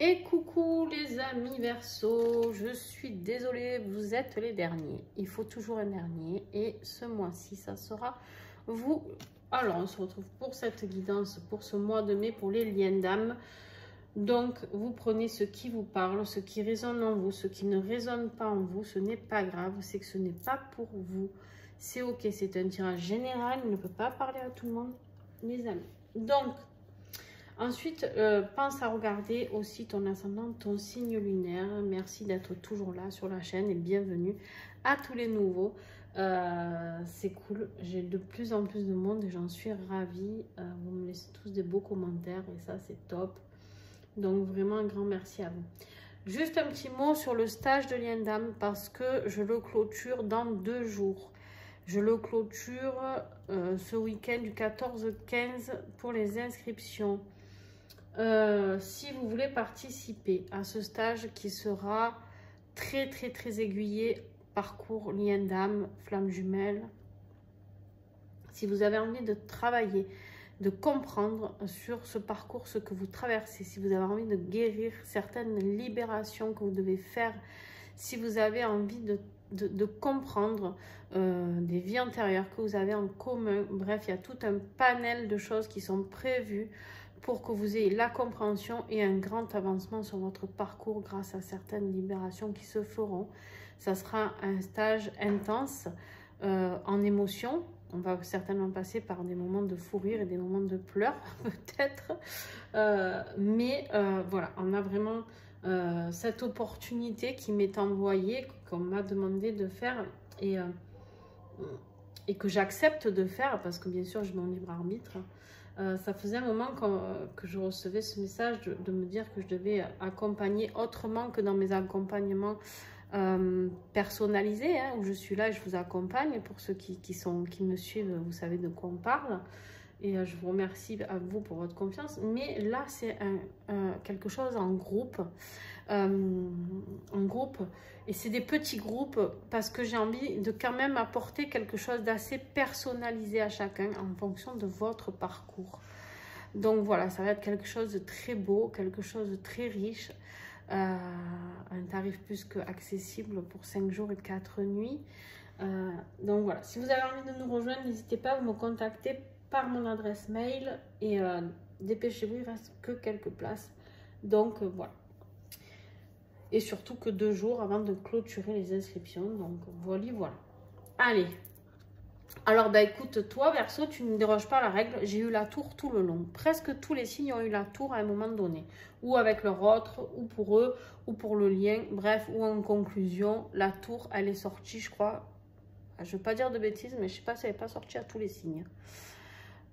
Et coucou les amis Verseau, je suis désolée, vous êtes les derniers. Il faut toujours un dernier et ce mois-ci, ça sera vous. Alors, on se retrouve pour cette guidance pour ce mois de mai pour les liens d'âme. Donc, vous prenez ce qui vous parle, ce qui résonne en vous, ce qui ne résonne pas en vous, ce n'est pas grave, c'est que ce n'est pas pour vous. C'est ok, c'est un tirage général, il ne peut pas parler à tout le monde, les amis. Donc, ensuite, pense à regarder aussi ton ascendant, ton signe lunaire. Merci d'être toujours là sur la chaîne et bienvenue à tous les nouveaux. C'est cool, j'ai de plus en plus de monde et j'en suis ravie. Vous me laissez tous des beaux commentaires et ça c'est top. Donc vraiment un grand merci à vous. Juste un petit mot sur le stage de lien d'âme parce que je le clôture dans 2 jours. Je le clôture ce week-end du 14-15 pour les inscriptions. Si vous voulez participer à ce stage qui sera très aiguillé, parcours lien d'âme, flamme jumelle, si vous avez envie de travailler, de comprendre sur ce parcours ce que vous traversez, si vous avez envie de guérir certaines libérations que vous devez faire, si vous avez envie de comprendre des vies antérieures que vous avez en commun, bref, il y a tout un panel de choses qui sont prévues pour que vous ayez la compréhension et un grand avancement sur votre parcours grâce à certaines libérations qui se feront. Ça sera un stage intense en émotion. On va certainement passer par des moments de fou rire et des moments de pleurs, peut-être. Mais voilà, on a vraiment cette opportunité qui m'est envoyée, qu'on m'a demandé de faire et que j'accepte de faire parce que bien sûr, j'ai mon libre arbitre. Ça faisait un moment que je recevais ce message de me dire que je devais accompagner autrement que dans mes accompagnements personnalisés, hein, où je suis là et je vous accompagne. Pour ceux qui me suivent, vous savez de quoi on parle. Et je vous remercie à vous pour votre confiance. Mais là, c'est quelque chose en groupe. Et c'est des petits groupes parce que j'ai envie de quand même apporter quelque chose d'assez personnalisé à chacun en fonction de votre parcours. Donc voilà, ça va être quelque chose de très beau, quelque chose de très riche, un tarif plus que accessible pour 5 jours et 4 nuits. Donc voilà, si vous avez envie de nous rejoindre, n'hésitez pas à me contacter par mon adresse mail et dépêchez-vous, il ne reste que quelques places. Donc voilà. Et surtout que 2 jours avant de clôturer les inscriptions. Donc voilà. Allez. Alors bah écoute, toi Verseau, tu ne déroges pas à la règle. J'ai eu la tour tout le long. Presque tous les signes ont eu la tour à un moment donné. Ou avec leur autre, ou pour eux, ou pour le lien. Bref, ou en conclusion, la tour, elle est sortie, je crois. Je ne veux pas dire de bêtises, mais je ne sais pas si elle n'est pas sortie à tous les signes.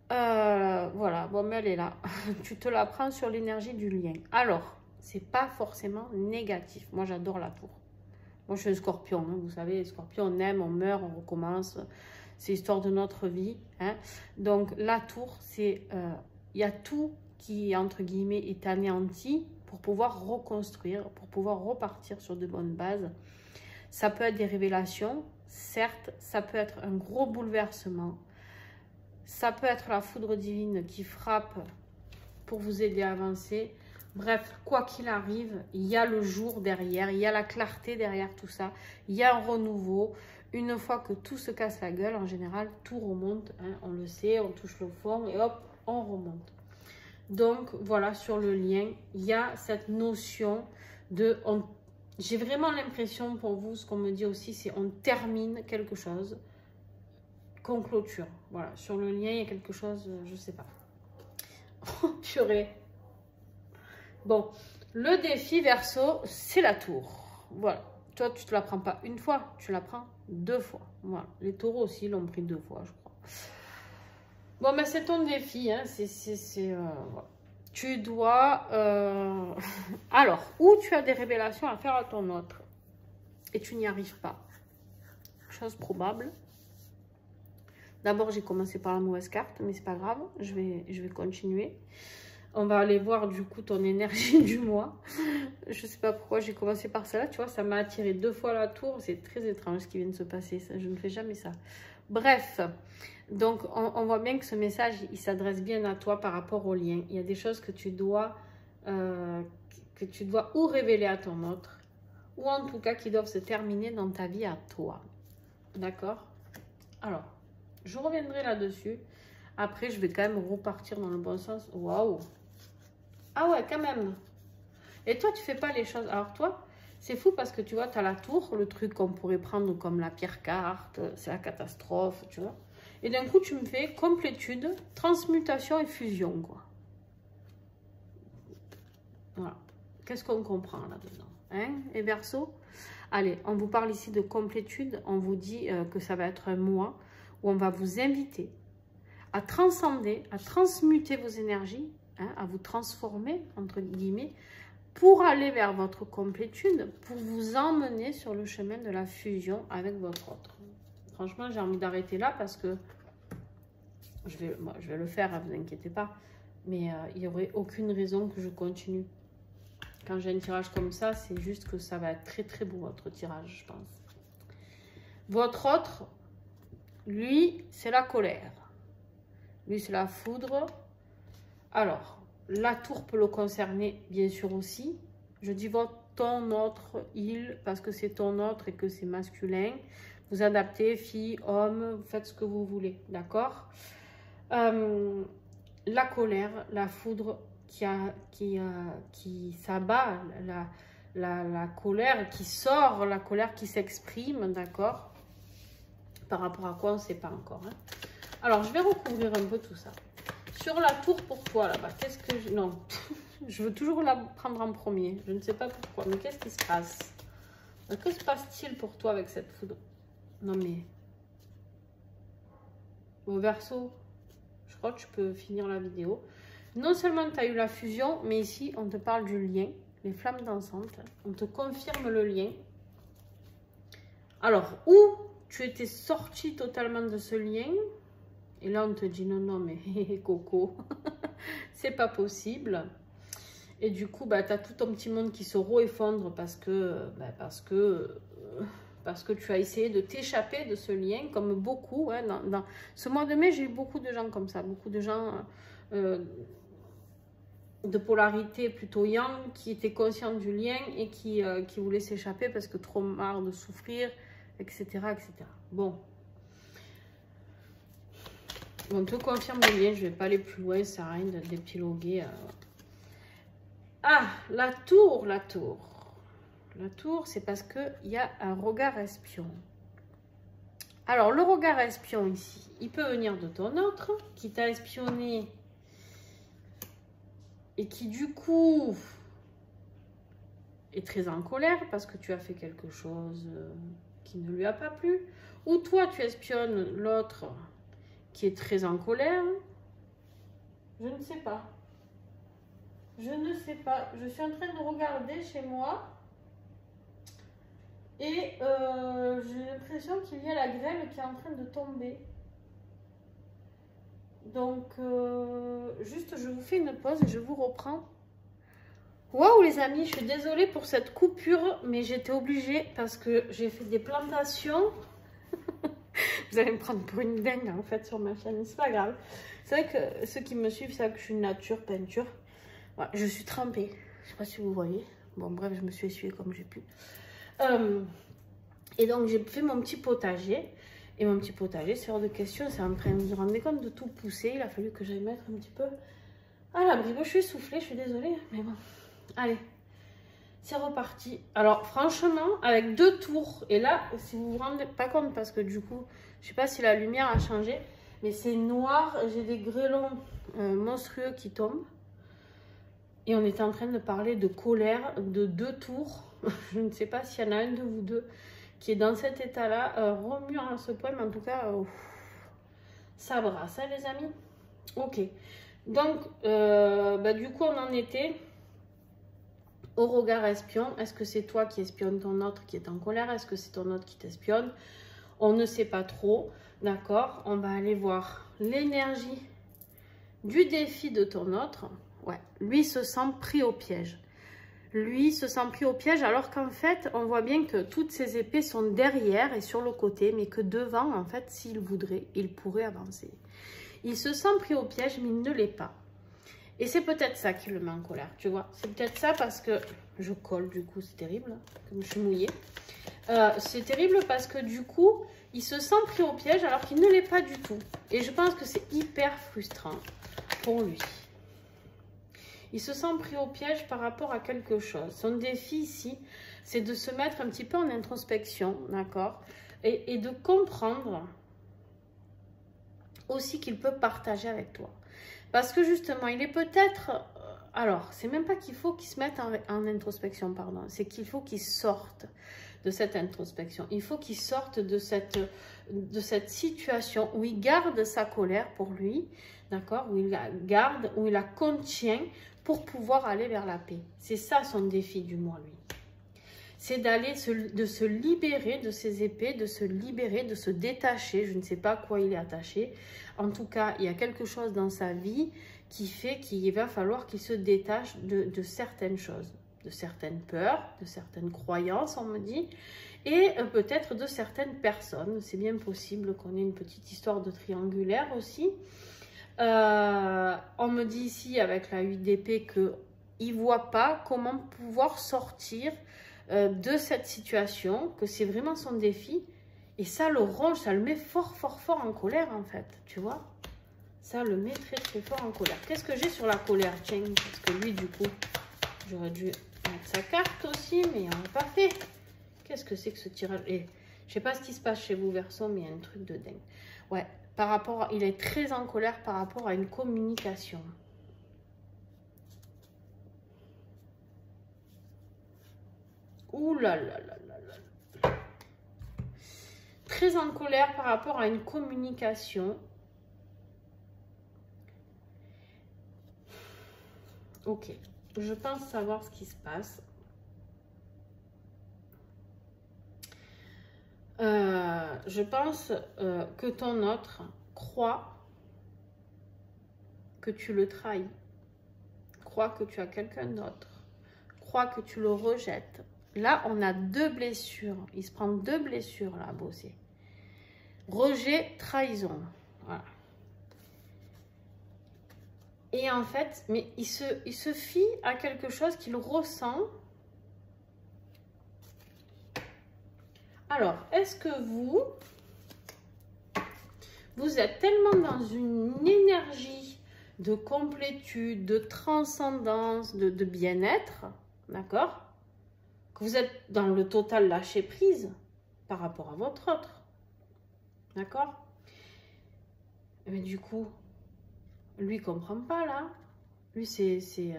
Voilà, bon mais elle est là. Tu te la prends sur l'énergie du lien. Alors, c'est pas forcément négatif. Moi, j'adore la tour. Moi, je suis un scorpion. Hein, vous savez, les scorpions, on aime, on meurt, on recommence. C'est l'histoire de notre vie. Hein. Donc, la tour, c'est... Il y a tout qui, entre guillemets, est anéanti pour pouvoir reconstruire, pour pouvoir repartir sur de bonnes bases. Ça peut être des révélations, certes. Ça peut être un gros bouleversement. Ça peut être la foudre divine qui frappe pour vous aider à avancer. Bref, quoi qu'il arrive, il y a le jour derrière, il y a la clarté derrière tout ça, il y a un renouveau. Une fois que tout se casse la gueule, en général, tout remonte, hein, on le sait, on touche le fond et hop, on remonte. Donc, voilà, sur le lien, il y a cette notion de... J'ai vraiment l'impression pour vous, ce qu'on me dit aussi, c'est on termine quelque chose qu'on clôture. Voilà, sur le lien, il y a quelque chose, je sais pas. Oh, purée. Bon, le défi Verseau, c'est la tour. Voilà. Toi, tu te la prends pas une fois, tu la prends 2 fois. Voilà. Les taureaux aussi l'ont pris 2 fois, je crois. Bon, mais c'est ton défi. Hein. Voilà. Tu dois... Alors, ou tu as des révélations à faire à ton autre et tu n'y arrives pas. Chose probable. D'abord, j'ai commencé par la mauvaise carte, mais c'est pas grave. Je vais continuer. On va aller voir du coup ton énergie du mois. Je sais pas pourquoi j'ai commencé par celle-là. Tu vois, ça m'a attiré 2 fois la tour. C'est très étrange ce qui vient de se passer. Ça, je ne fais jamais ça. Bref, donc on voit bien que ce message, il s'adresse bien à toi par rapport au lien. Il y a des choses que tu dois que tu dois ou révéler à ton autre, ou en tout cas qui doivent se terminer dans ta vie à toi. D'accord? Alors, je reviendrai là-dessus. Après, je vais quand même repartir dans le bon sens. Waouh! Ah ouais, quand même. Et toi, tu fais pas les choses. Alors toi, c'est fou parce que tu vois, tu as la tour, le truc qu'on pourrait prendre comme la pire carte, c'est la catastrophe, tu vois. Et d'un coup, tu me fais complétude, transmutation et fusion, quoi. Voilà. Qu'est-ce qu'on comprend là-dedans, hein, et Verseau? Allez, on vous parle ici de complétude. On vous dit que ça va être un mois où on va vous inviter à transcender, à transmuter vos énergies, hein, à vous transformer, entre guillemets, pour aller vers votre complétude, pour vous emmener sur le chemin de la fusion avec votre autre. Franchement, j'ai envie d'arrêter là parce que je vais le faire, ne vous inquiétez pas, mais il n'y aurait aucune raison que je continue. Quand j'ai un tirage comme ça, c'est juste que ça va être très très beau, votre tirage, je pense. Votre autre, lui, c'est la colère. Lui, c'est la foudre. Alors, la tour peut le concerner, bien sûr aussi. Je dis ton autre, il, parce que c'est ton autre et que c'est masculin. Vous adaptez, fille, homme, vous faites ce que vous voulez, d'accord? La colère, la foudre qui s'abat, la colère qui sort, la colère qui s'exprime, d'accord? Par rapport à quoi, on ne sait pas encore. Hein. Alors, je vais recouvrir un peu tout ça. Sur la tour pour toi, là-bas, qu'est-ce que je... Non, je veux toujours la prendre en premier. Je ne sais pas pourquoi, mais qu'est-ce qui se passe? Que se passe-t-il pour toi avec cette foudre? Non, mais... Au Verseau, je crois que tu peux finir la vidéo. Non seulement tu as eu la fusion, mais ici, on te parle du lien, les flammes dansantes. On te confirme le lien. Alors, où tu étais sorti totalement de ce lien, et là, on te dit non, non, mais coco, c'est pas possible. Et du coup, bah, tu as tout ton petit monde qui se re-effondre parce que tu as essayé de t'échapper de ce lien, comme beaucoup. Hein, dans ce mois de mai, j'ai eu beaucoup de gens comme ça, beaucoup de gens de polarité plutôt yang, qui étaient conscients du lien et qui voulaient s'échapper parce que trop marre de souffrir, etc. etc. Bon. On te confirme le lien, je ne vais pas aller plus loin, ça sert à rien d'épiloguer. Ah, la tour, la tour. La tour, c'est parce qu'il y a un regard espion. Alors, le regard espion ici, il peut venir de ton autre, qui t'a espionné et qui, du coup, est très en colère parce que tu as fait quelque chose qui ne lui a pas plu. Ou toi, tu espionnes l'autre qui est très en colère. Je ne sais pas. Je ne sais pas. Je suis en train de regarder chez moi. Et j'ai l'impression qu'il y a la grêle qui est en train de tomber. Donc, juste, je vous fais une pause et je vous reprends. Waouh les amis, je suis désolée pour cette coupure, mais j'étais obligée parce que j'ai fait des plantations. Vous allez me prendre pour une dingue en fait sur ma chaîne, c'est pas grave. C'est vrai que ceux qui me suivent savent que je suis nature, peinture. Ouais, je suis trempée, je sais pas si vous voyez. Bon bref, je me suis essuyée comme j'ai pu. Et donc j'ai fait mon petit potager. Et mon petit potager, c'est hors de question, c'est en train de me rendre compte de tout pousser. Il a fallu que j'aille mettre un petit peu à l'abri. Bon, je suis essoufflée, je suis désolée, mais bon. Allez, c'est reparti. Alors franchement, avec 2 tours, et là, si vous vous rendez pas compte, parce que du coup, je sais pas si la lumière a changé, mais c'est noir, j'ai des grêlons monstrueux qui tombent. Et on était en train de parler de colère, de 2 tours. Je ne sais pas s'il y en a un de vous deux qui est dans cet état-là, remuant à ce point, mais en tout cas, ça brasse, hein, les amis. Ok. Donc, du coup, on en était au regard espion. Est-ce que c'est toi qui espionne ton autre qui est en colère? Est-ce que c'est ton autre qui t'espionne? On ne sait pas trop. D'accord? On va aller voir l'énergie du défi de ton autre. Ouais, lui se sent pris au piège. Lui se sent pris au piège alors qu'en fait, on voit bien que toutes ces épées sont derrière et sur le côté, mais que devant, en fait, s'il voudrait, il pourrait avancer. Il se sent pris au piège, mais il ne l'est pas. Et c'est peut-être ça qui le met en colère, tu vois. C'est peut-être ça parce que... Je colle, du coup, c'est terrible, comme je suis mouillée. C'est terrible parce que, du coup, il se sent pris au piège alors qu'il ne l'est pas du tout. Et je pense que c'est hyper frustrant pour lui. Il se sent pris au piège par rapport à quelque chose. Son défi ici, c'est de se mettre un petit peu en introspection, d'accord, et de comprendre aussi qu'il peut partager avec toi. Parce que justement, il est peut-être... Alors, c'est même pas qu'il faut qu'il se mette en introspection, pardon. C'est qu'il faut qu'il sorte de cette introspection. Il faut qu'il sorte de cette situation où il garde sa colère pour lui, d'accord, où il la garde, où il la contient pour pouvoir aller vers la paix. C'est ça son défi du mois, lui. C'est de se libérer de ses épées, de se libérer, de se détacher. Je ne sais pas à quoi il est attaché. En tout cas, il y a quelque chose dans sa vie qui fait qu'il va falloir qu'il se détache de certaines choses, de certaines peurs, de certaines croyances, on me dit, et peut-être de certaines personnes. C'est bien possible qu'on ait une petite histoire de triangulaire aussi. On me dit ici, avec la 8 d'épée, qu'il ne voit pas comment pouvoir sortir de cette situation, que c'est vraiment son défi. Et ça le ronge, ça le met fort, fort, fort en colère, en fait, tu vois. Ça le met très, très fort en colère. Qu'est-ce que j'ai sur la colère? Tiens, parce que lui, du coup, j'aurais dû mettre sa carte aussi, mais on n'a pas fait. Qu'est-ce que c'est que ce tirage? Et je sais pas ce qui se passe chez vous, Verseau, mais il y a un truc de dingue. Ouais, par rapport, il est très en colère par rapport à une communication. Ouh là là là là là. Très en colère par rapport à une communication. Ok, je pense savoir ce qui se passe. Je pense que ton autre croit que tu le trahis, croit que tu as quelqu'un d'autre, croit que tu le rejettes. Là, on a 2 blessures. Il se prend 2 blessures là à bosser. Rejet, trahison. Voilà. Et en fait, mais il se fie à quelque chose qu'il ressent. Alors, est-ce que vous êtes tellement dans une énergie de complétude, de transcendance, de bien-être, d'accord, que vous êtes dans le total lâcher prise par rapport à votre autre, d'accord? Mais du coup, lui, il comprend pas, là. Lui, il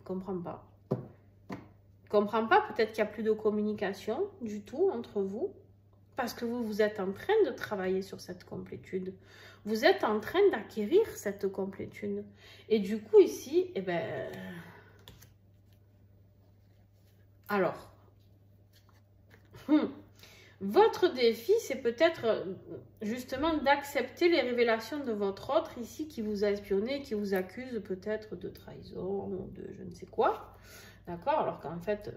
comprend pas. Il comprend pas, peut-être qu'il n'y a plus de communication du tout entre vous. Parce que vous êtes en train de travailler sur cette complétude. Vous êtes en train d'acquérir cette complétude. Et du coup, ici, eh ben... Alors, votre défi, c'est peut-être justement d'accepter les révélations de votre autre ici qui vous a espionné, qui vous accuse peut-être de trahison ou de je ne sais quoi. D'accord? Alors qu'en fait,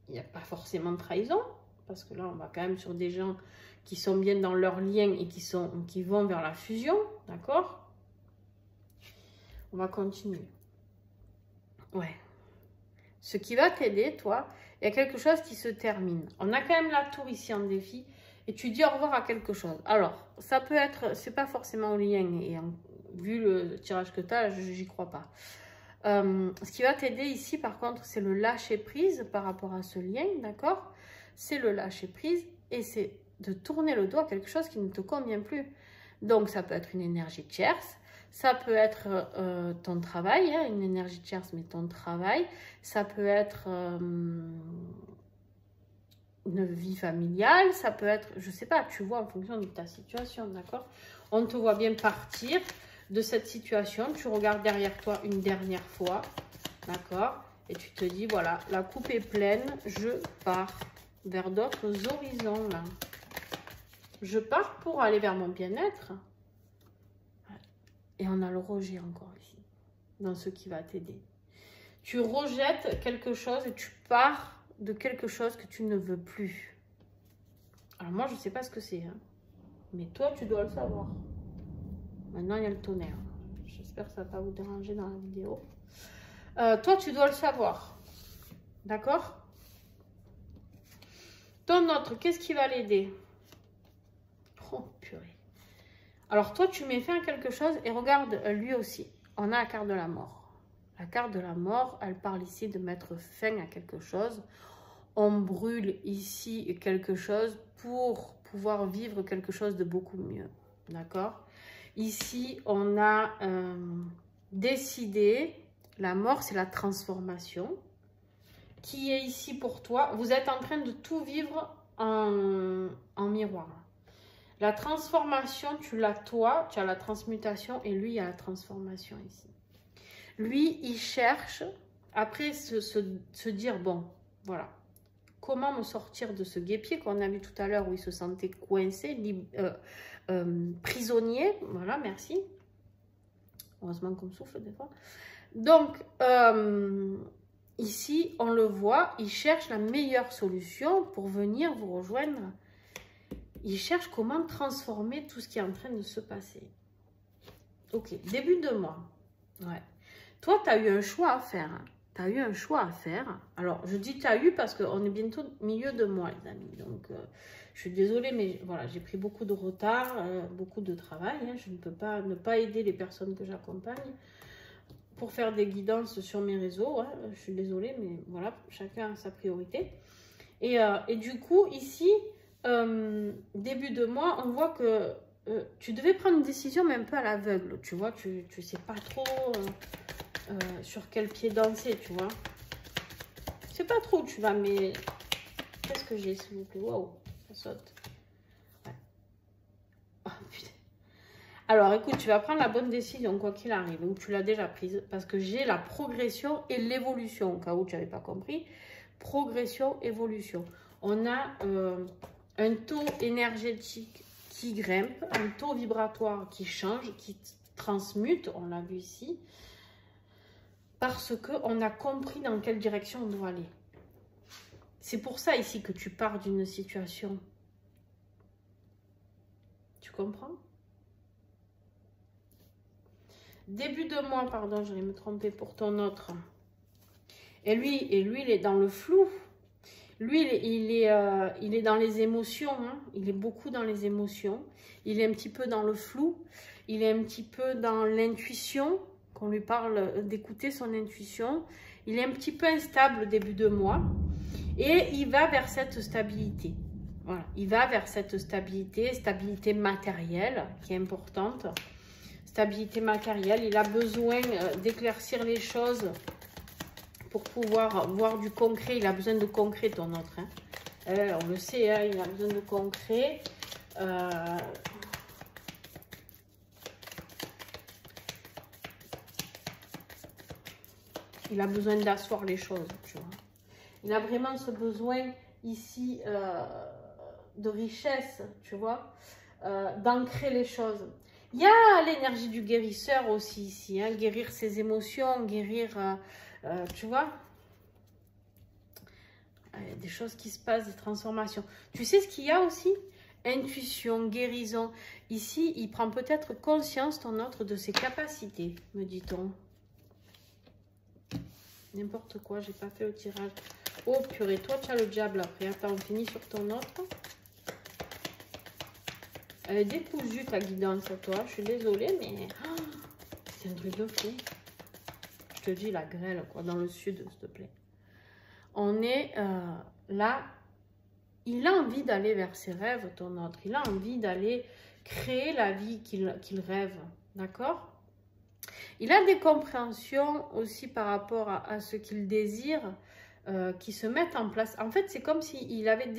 il n'y a pas forcément de trahison. Parce que là, on va quand même sur des gens qui sont bien dans leur lien et qui vont vers la fusion. D'accord? On va continuer. Ouais. Ce qui va t'aider, toi, il y a quelque chose qui se termine. On a quand même la tour ici en défi. Et tu dis au revoir à quelque chose. Alors, ça peut être... C'est pas forcément en lien. Et vu le tirage que tu as, j'y crois pas. Ce qui va t'aider ici, par contre, c'est le lâcher prise par rapport à ce lien. D'accord? C'est le lâcher prise et c'est de tourner le dos à quelque chose qui ne te convient plus. Donc, ça peut être une énergie tierce, ça peut être ton travail, hein, une énergie tierce, mais ton travail. Ça peut être une vie familiale, ça peut être, je sais pas, tu vois, en fonction de ta situation, d'accord? On te voit bien partir de cette situation, tu regardes derrière toi une dernière fois, d'accord? Et tu te dis, voilà, la coupe est pleine, je pars vers d'autres horizons, là. Je pars pour aller vers mon bien-être. Et on a le rejet encore ici, dans ce qui va t'aider. Tu rejettes quelque chose et tu pars de quelque chose que tu ne veux plus. Alors moi, je ne sais pas ce que c'est, hein. Mais toi, tu dois le savoir. Maintenant, il y a le tonnerre. J'espère que ça ne va pas vous déranger dans la vidéo. Toi, tu dois le savoir. D'accord? Ton autre, qu'est-ce qui va l'aider? Oh, purée. Alors, toi, tu mets fin à quelque chose et regarde, lui aussi. On a la carte de la mort. La carte de la mort, elle parle ici de mettre fin à quelque chose. On brûle ici quelque chose pour pouvoir vivre quelque chose de beaucoup mieux. D'accord? Ici, on a décidé, la mort, c'est la transformation qui est ici pour toi. Vous êtes en train de tout vivre en miroir. La transformation, tu l'as toi, tu as la transmutation et lui, il y a la transformation ici. Lui, il cherche, après se dire, bon, voilà, comment me sortir de ce guêpier qu'on a vu tout à l'heure où il se sentait coincé, prisonnier. Voilà, merci. Heureusement qu'on souffle des fois. Donc, ici, on le voit, il cherche la meilleure solution pour venir vous rejoindre. Il cherche comment transformer tout ce qui est en train de se passer. Ok, début de mois. Ouais. Toi, tu as eu un choix à faire. Hein. Tu as eu un choix à faire. Alors, je dis tu as eu parce qu'on est bientôt milieu de mois, les amis. Donc, je suis désolée, mais voilà, j'ai pris beaucoup de retard, beaucoup de travail. Hein. Je ne peux pas ne pas aider les personnes que j'accompagne pour faire des guidances sur mes réseaux. Hein. Je suis désolée, mais voilà, chacun a sa priorité. Et du coup, ici, début de mois, on voit que tu devais prendre une décision, mais un peu à l'aveugle. Tu vois, tu ne sais pas trop sur quel pied danser, tu vois. Je sais pas trop où tu vas, mais qu'est-ce que j'ai, s'il vous plaît? Waouh, ça saute. Ouais. Oh, putain. Alors, écoute, tu vas prendre la bonne décision, quoi qu'il arrive, ou tu l'as déjà prise, parce que j'ai la progression et l'évolution, au cas où tu n'avais pas compris. Progression, évolution. On a un taux énergétique qui grimpe, un taux vibratoire qui change, qui transmute, on l'a vu ici, parce qu'on a compris dans quelle direction on doit aller. C'est pour ça ici que tu pars d'une situation. Tu comprends? Début de mois, pardon, je vais me tromper pour ton autre. Et lui, il est dans le flou. Lui, il est dans les émotions. Hein. Il est beaucoup dans les émotions. Il est un petit peu dans le flou. Il est un petit peu dans l'intuition. Qu'on lui parle d'écouter son intuition. Il est un petit peu instable début de mois. Et il va vers cette stabilité. Voilà. Il va vers cette stabilité matérielle qui est importante. Stabilité matérielle. Il a besoin d'éclaircir les choses pour pouvoir voir du concret. Il a besoin de concret, ton autre. Hein. On le sait, hein, il a besoin de concret. Il a besoin d'asseoir les choses, tu vois. Il a vraiment ce besoin ici de richesse, tu vois, d'ancrer les choses. Il y a l'énergie du guérisseur aussi ici, hein, guérir ses émotions, guérir, tu vois. Il y a des choses qui se passent, des transformations. Tu sais ce qu'il y a aussi? Intuition, guérison. Ici, il prend peut-être conscience, ton autre, de ses capacités, me dit-on. N'importe quoi, j'ai pas fait le tirage. Oh purée, toi tu as le diable après. Attends, on finit sur ton autre. Elle est décousue ta guidance à toi. Je suis désolée, mais oh, c'est un truc de fou. Je te dis la grêle, quoi, dans le sud, s'il te plaît. On est là. Il a envie d'aller vers ses rêves, ton autre. Il a envie d'aller créer la vie qu'il rêve. D'accord? Il a des compréhensions aussi par rapport à ce qu'il désire qui se mettent en place. En fait, c'est comme s'il avait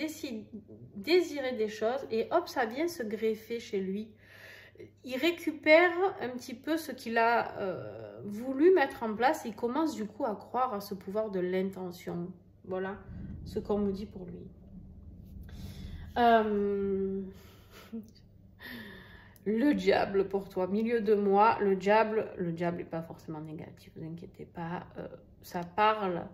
désiré des choses et hop, ça vient se greffer chez lui. Il récupère un petit peu ce qu'il a voulu mettre en place et il commence du coup à croire à ce pouvoir de l'intention. Voilà ce qu'on me dit pour lui. Le diable pour toi, milieu de mois, le diable n'est pas forcément négatif, ne vous inquiétez pas, ça parle,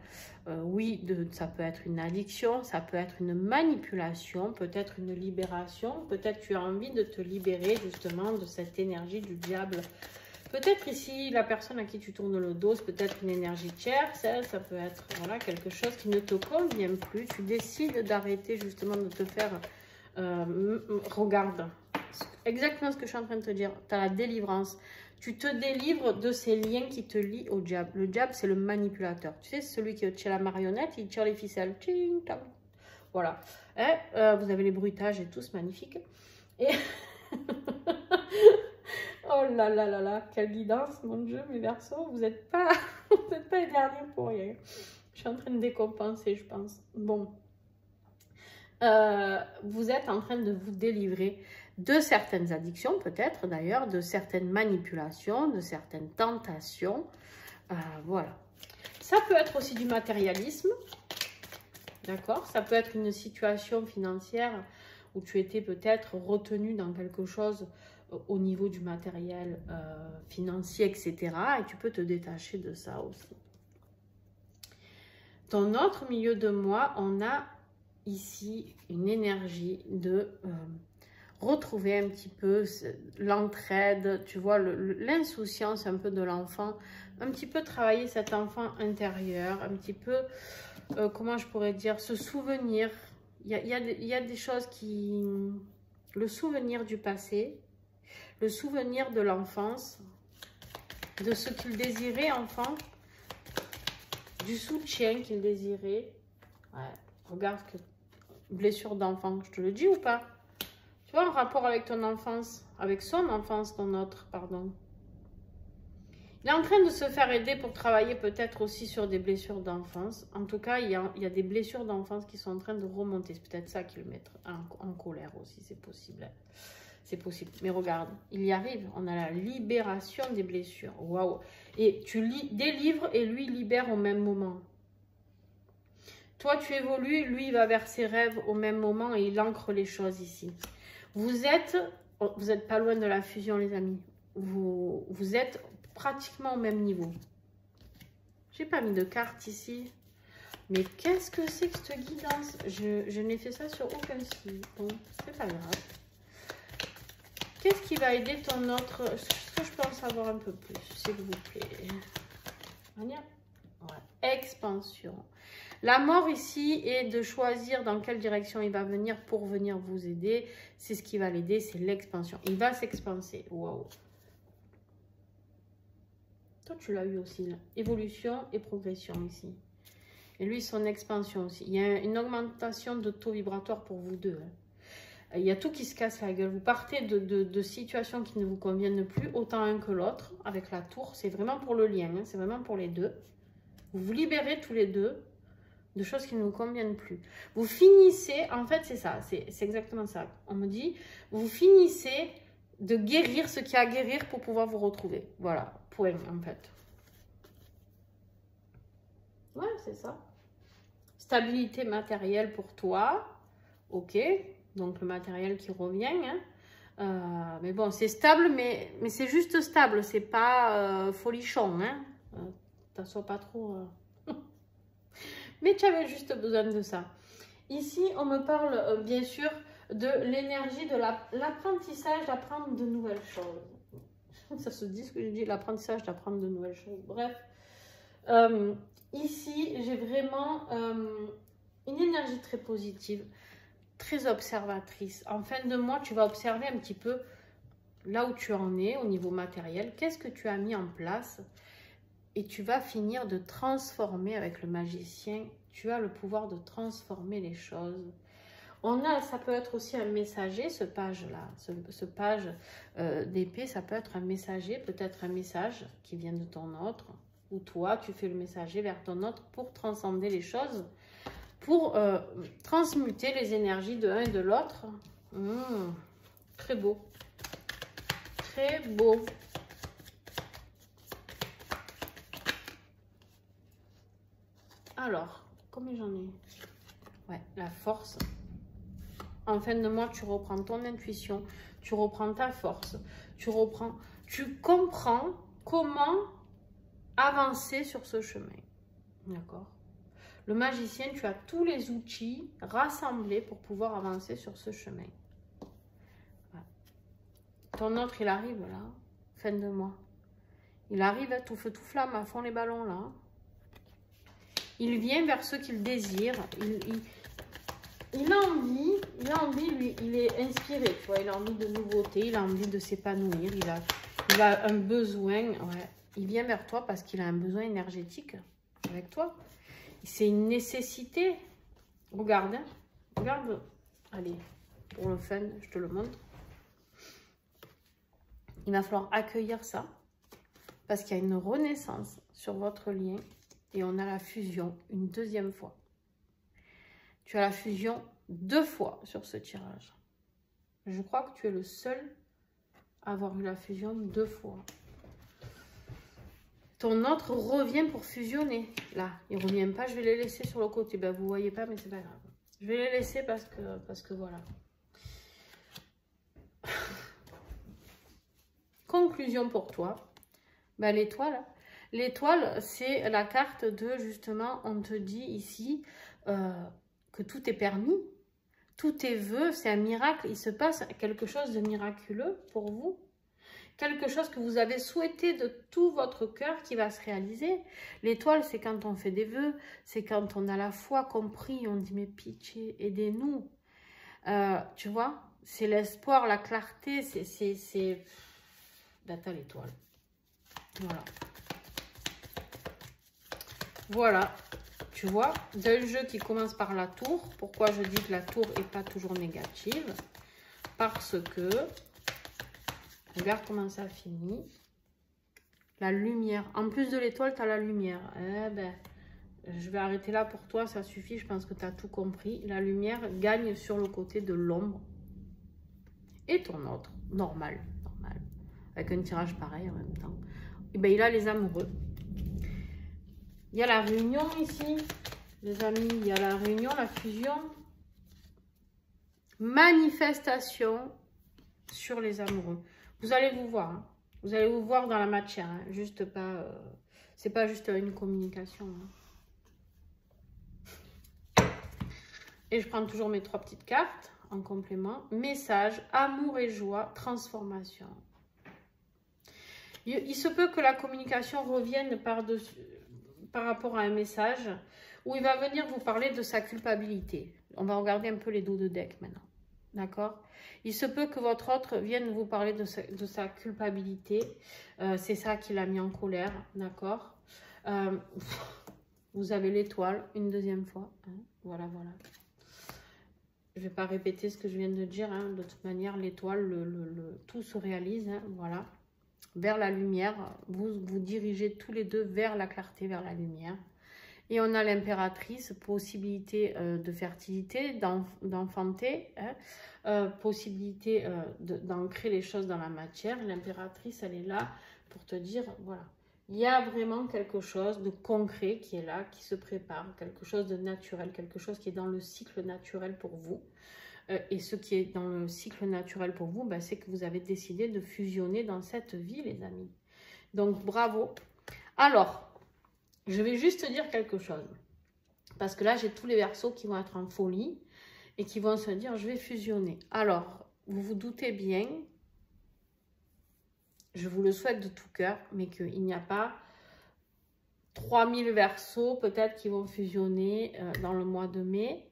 oui, ça peut être une addiction, ça peut être une manipulation, peut-être une libération, peut-être tu as envie de te libérer justement de cette énergie du diable Peut-être ici, la personne à qui tu tournes le dos, c'est peut-être une énergie tierce, ça peut être voilà, quelque chose qui ne te convient plus. Tu décides d'arrêter justement de te faire... regarde, exactement ce que je suis en train de te dire. Tu as la délivrance. Tu te délivres de ces liens qui te lient au diable. Le diable, c'est le manipulateur. Tu sais, celui qui tire la marionnette, il tire les ficelles. Tching, tam. Voilà. Et, vous avez les bruitages et tout, c'est magnifique. Et... oh là là là là, quelle guidance, mon Dieu, mes Verseaux. Vous n'êtes pas, vous êtes pas les derniers pour rien. Je suis en train de décompenser, je pense. Bon. Vous êtes en train de vous délivrer de certaines addictions, peut-être d'ailleurs, de certaines manipulations, de certaines tentations. Voilà. Ça peut être aussi du matérialisme, d'accord? Ça peut être une situation financière où tu étais peut-être retenu dans quelque chose au niveau du matériel financier, etc. Et tu peux te détacher de ça aussi. Dans notre milieu de moi, on a ici une énergie de retrouver un petit peu l'entraide, tu vois, l'insouciance un peu de l'enfant, un petit peu travailler cet enfant intérieur, un petit peu, comment je pourrais dire, se souvenir. Il y a des choses qui... Le souvenir du passé, le souvenir de l'enfance, de ce qu'il désirait enfant, du soutien qu'il désirait. Ouais, regarde que blessure d'enfant, je te le dis ou pas? Tu vois, en rapport avec ton enfance, avec son enfance, ton autre, pardon. Il est en train de se faire aider pour travailler peut-être aussi sur des blessures d'enfance. En tout cas, il y a des blessures d'enfance qui sont en train de remonter. C'est peut-être ça qui le met en colère aussi, c'est possible. C'est possible. Mais regarde, il y arrive. On a la libération des blessures. Waouh! Et tu délivres et lui libère au même moment. Toi, tu évolues, lui, il va vers ses rêves au même moment et il ancre les choses ici. Vous êtes pas loin de la fusion, les amis. Vous êtes pratiquement au même niveau. J'ai pas mis de carte ici. Mais qu'est-ce que c'est que cette guidance? Je n'ai fait ça sur aucun site. Bon, c'est pas grave. Qu'est-ce qui va aider ton autre? Est-ce que je peux en savoir un peu plus, s'il vous plaît? Ouais. Expansion. La mort ici est de choisir dans quelle direction il va venir pour venir vous aider. C'est ce qui va l'aider, c'est l'expansion. Il va s'expanser. Waouh. Toi, tu l'as eu aussi, là. Évolution et progression ici. Et lui, son expansion aussi. Il y a une augmentation de taux vibratoire pour vous deux. Hein. Il y a tout qui se casse la gueule. Vous partez de situations qui ne vous conviennent plus, autant un que l'autre. Avec la tour, c'est vraiment pour le lien. Hein. C'est vraiment pour les deux. Vous vous libérez tous les deux de choses qui ne vous conviennent plus. Vous finissez, en fait c'est ça, c'est exactement ça. On me dit, vous finissez de guérir ce qu'il y a à guérir pour pouvoir vous retrouver. Voilà, point en fait. Ouais, c'est ça. Stabilité matérielle pour toi. Ok, donc le matériel qui revient. Hein. Mais bon, c'est stable, mais c'est juste stable. C'est pas folichon. Hein. T'assois pas trop... Mais tu avais juste besoin de ça. Ici, on me parle bien sûr de l'énergie de l'apprentissage d'apprendre de nouvelles choses. Ça se dit ce que je dis, l'apprentissage d'apprendre de nouvelles choses. Bref, ici, j'ai vraiment une énergie très positive, très observatrice. En fin de mois, tu vas observer un petit peu là où tu en es au niveau matériel. Qu'est-ce que tu as mis en place? Et tu vas finir de transformer avec le magicien. Tu as le pouvoir de transformer les choses. Ça peut être aussi un messager, ce page-là. Ce page d'épée, ça peut être un messager, peut-être un message qui vient de ton autre. Ou toi, tu fais le messager vers ton autre pour transcender les choses. Pour transmuter les énergies de l'un et de l'autre. Très beau. Très beau. Alors, combien j'en ai? Ouais, la force. En fin de mois, tu reprends ton intuition, tu reprends ta force, tu comprends comment avancer sur ce chemin. D'accord? Le magicien, tu as tous les outils rassemblés pour pouvoir avancer sur ce chemin. Ouais. Ton autre, il arrive là, fin de mois. Il arrive tout feu, tout flamme, à fond les ballons, là. Il vient vers ceux qu'il désire. Il a envie, lui, il est inspiré, tu vois. Il a envie de nouveautés, il a envie de s'épanouir. Il a un besoin, ouais. Il vient vers toi parce qu'il a un besoin énergétique avec toi. C'est une nécessité. Regarde, hein. Regarde. Allez, pour le fun, je te le montre. Il va falloir accueillir ça parce qu'il y a une renaissance sur votre lien et on a la fusion une deuxième fois. Tu as la fusion 2 fois sur ce tirage. Je crois que tu es le seul à avoir eu la fusion 2 fois. Ton autre revient pour fusionner. Là, il ne revient pas. Je vais les laisser sur le côté. Ben, vous ne voyez pas, mais c'est pas grave. Je vais les laisser parce que voilà. Conclusion pour toi. Ben, l'étoile. L'étoile, c'est la carte de, justement, on te dit ici que tout est permis. Tout est vœu, c'est un miracle. Il se passe quelque chose de miraculeux pour vous. Quelque chose que vous avez souhaité de tout votre cœur qui va se réaliser. L'étoile, c'est quand on fait des vœux, c'est quand on a la foi compris, on dit mais pitié, aidez-nous. Tu vois, c'est l'espoir, la clarté, c'est... Data l'étoile. Voilà. Voilà. Tu vois, d'un jeu qui commence par la tour. Pourquoi je dis que la tour n'est pas toujours négative? Parce que... Regarde comment ça finit. La lumière. En plus de l'étoile, tu as la lumière. Eh ben, je vais arrêter là pour toi. Ça suffit. Je pense que tu as tout compris. La lumière gagne sur le côté de l'ombre. Et ton autre. Normal. Normal. Avec un tirage pareil en même temps. Et ben, il a les amoureux. Il y a la réunion ici. Les amis, il y a la réunion, la fusion. Manifestation sur les amoureux. Vous allez vous voir, hein. Vous allez vous voir dans la matière, hein. Juste pas, c'est pas juste une communication. Hein. Et je prends toujours mes 3 petites cartes en complément. Message, amour et joie, transformation. Il se peut que la communication revienne par rapport à un message où il va venir vous parler de sa culpabilité. On va regarder un peu les dos de deck maintenant. D'accord? Il se peut que votre autre vienne vous parler de sa culpabilité. C'est ça qui l'a mis en colère. D'accord? Vous avez l'étoile une deuxième fois. Hein? Voilà, voilà. Je ne vais pas répéter ce que je viens de dire. Hein? De toute manière, l'étoile, tout se réalise. Hein? Voilà. Vers la lumière. Vous dirigez tous les deux vers la clarté, vers la lumière. Et on a l'impératrice, possibilité de fertilité, d'enfanter, hein, possibilité d'ancrer les choses dans la matière. L'impératrice, elle est là pour te dire, voilà, il y a vraiment quelque chose de concret qui est là, qui se prépare, quelque chose de naturel, quelque chose qui est dans le cycle naturel pour vous. Et ce qui est dans le cycle naturel pour vous, ben, c'est que vous avez décidé de fusionner dans cette vie, les amis. Donc, bravo. Alors... Je vais juste te dire quelque chose. Parce que là, j'ai tous les Verseaux qui vont être en folie et qui vont se dire, je vais fusionner. Alors, vous vous doutez bien, je vous le souhaite de tout cœur, mais qu'il n'y a pas 3000 Verseaux peut-être qui vont fusionner dans le mois de mai.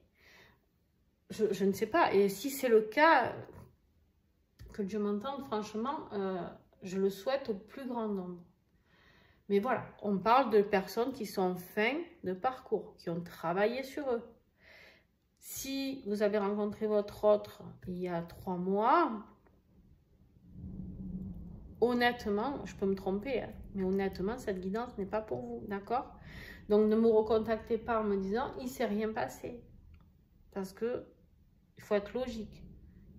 Je ne sais pas. Et si c'est le cas, que Dieu m'entende, franchement, je le souhaite au plus grand nombre. Mais voilà, on parle de personnes qui sont en fin de parcours, qui ont travaillé sur eux. Si vous avez rencontré votre autre il y a 3 mois, honnêtement, je peux me tromper, hein, mais honnêtement, cette guidance n'est pas pour vous, d'accord? Donc, ne me recontactez pas en me disant, il ne s'est rien passé. Parce que il faut être logique.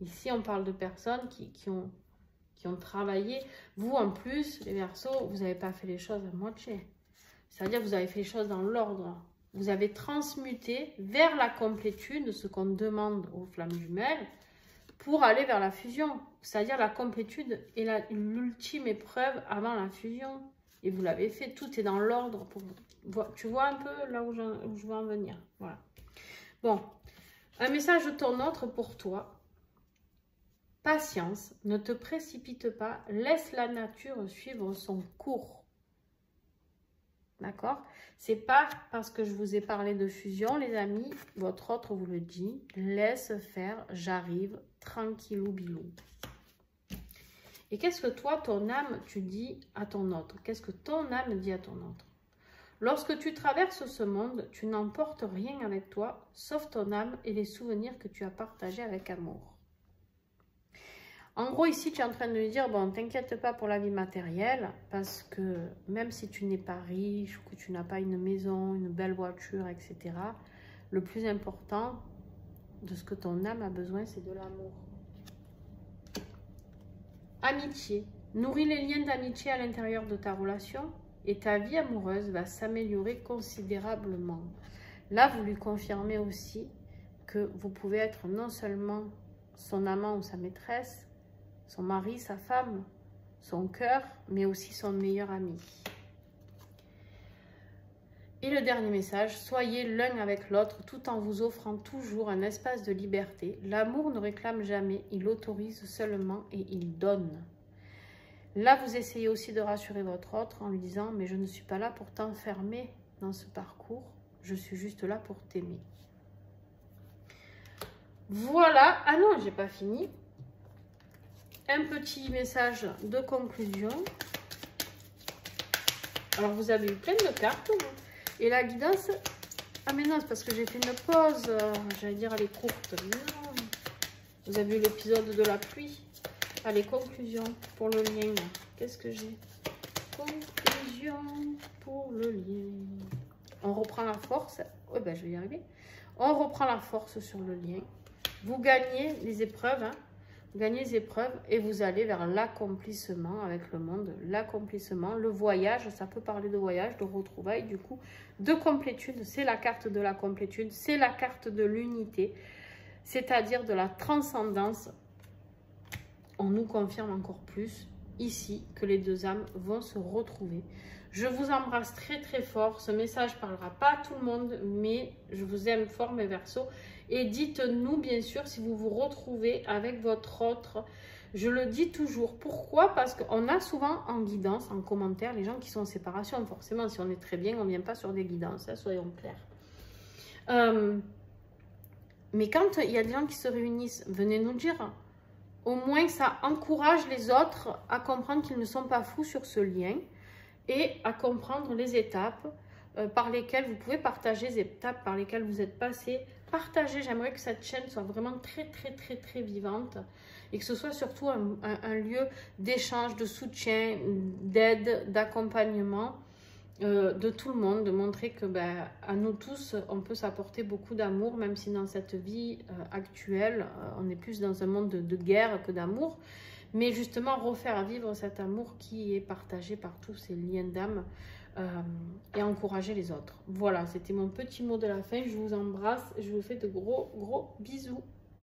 Ici, on parle de personnes qui ont travaillé. Vous, en plus, les Verseaux, vous n'avez pas fait les choses à moitié. C'est-à-dire que vous avez fait les choses dans l'ordre. Vous avez transmuté vers la complétude ce qu'on demande aux flammes jumelles pour aller vers la fusion. C'est-à-dire la complétude est l'ultime épreuve avant la fusion. Et vous l'avez fait. Tout est dans l'ordre. Tu vois un peu là où je veux en venir. Voilà. Bon. Un message de ton autre pour toi. Patience, ne te précipite pas, laisse la nature suivre son cours. D'accord? C'est pas parce que je vous ai parlé de fusion, les amis, votre autre vous le dit. Laisse faire, j'arrive, tranquillou bilou. Et qu'est-ce que toi, ton âme, tu dis à ton autre? Qu'est-ce que ton âme dit à ton autre? Lorsque tu traverses ce monde, tu n'emportes rien avec toi, sauf ton âme et les souvenirs que tu as partagés avec amour. En gros, ici, tu es en train de lui dire, bon, t'inquiète pas pour la vie matérielle, parce que même si tu n'es pas riche, ou que tu n'as pas une maison, une belle voiture, etc., le plus important de ce que ton âme a besoin, c'est de l'amour. Amitié. Nourris les liens d'amitié à l'intérieur de ta relation et ta vie amoureuse va s'améliorer considérablement. Là, vous lui confirmez aussi que vous pouvez être non seulement son amant ou sa maîtresse, son mari, sa femme, son cœur, mais aussi son meilleur ami. Et le dernier message, soyez l'un avec l'autre tout en vous offrant toujours un espace de liberté. L'amour ne réclame jamais, il autorise seulement et il donne. Là, vous essayez aussi de rassurer votre autre en lui disant « Mais je ne suis pas là pour t'enfermer dans ce parcours, je suis juste là pour t'aimer. » Voilà. Ah non, j'ai pas fini. Un petit message de conclusion. Alors, vous avez eu plein de cartes. Et la guidance... Ah mais non, c'est parce que j'ai fait une pause. J'allais dire, elle est courte. Non. Vous avez eu l'épisode de la pluie. Allez, conclusion pour le lien. Qu'est-ce que j'ai? Conclusion pour le lien. On reprend la force. Ouais, ben, je vais y arriver. On reprend la force sur le lien. Vous gagnez les épreuves. Hein. Vous gagnez les épreuves et vous allez vers l'accomplissement avec le monde. L'accomplissement, le voyage. Ça peut parler de voyage, de retrouvailles, du coup, de complétude. C'est la carte de la complétude. C'est la carte de l'unité. C'est-à-dire de la transcendance. On nous confirme encore plus ici que les deux âmes vont se retrouver. Je vous embrasse très très fort. Ce message ne parlera pas à tout le monde, mais je vous aime fort mes Verseaux. Et dites-nous bien sûr si vous vous retrouvez avec votre autre. Je le dis toujours. Pourquoi? Parce qu'on a souvent en guidance, en commentaire, les gens qui sont en séparation. Forcément, si on est très bien, on ne vient pas sur des guidances, hein, soyons clairs. Mais quand il y a des gens qui se réunissent, venez nous dire. Au moins, ça encourage les autres à comprendre qu'ils ne sont pas fous sur ce lien et à comprendre les étapes par lesquelles vous pouvez partager, les étapes par lesquelles vous êtes passé. Partagez, j'aimerais que cette chaîne soit vraiment très, très, très, très vivante et que ce soit surtout un lieu d'échange, de soutien, d'aide, d'accompagnement de tout le monde, de montrer que à nous tous, on peut s'apporter beaucoup d'amour, même si dans cette vie actuelle, on est plus dans un monde de guerre que d'amour. Mais justement, refaire vivre cet amour qui est partagé par tous ces liens d'âme et encourager les autres. Voilà, c'était mon petit mot de la fin. Je vous embrasse, je vous fais de gros, gros bisous.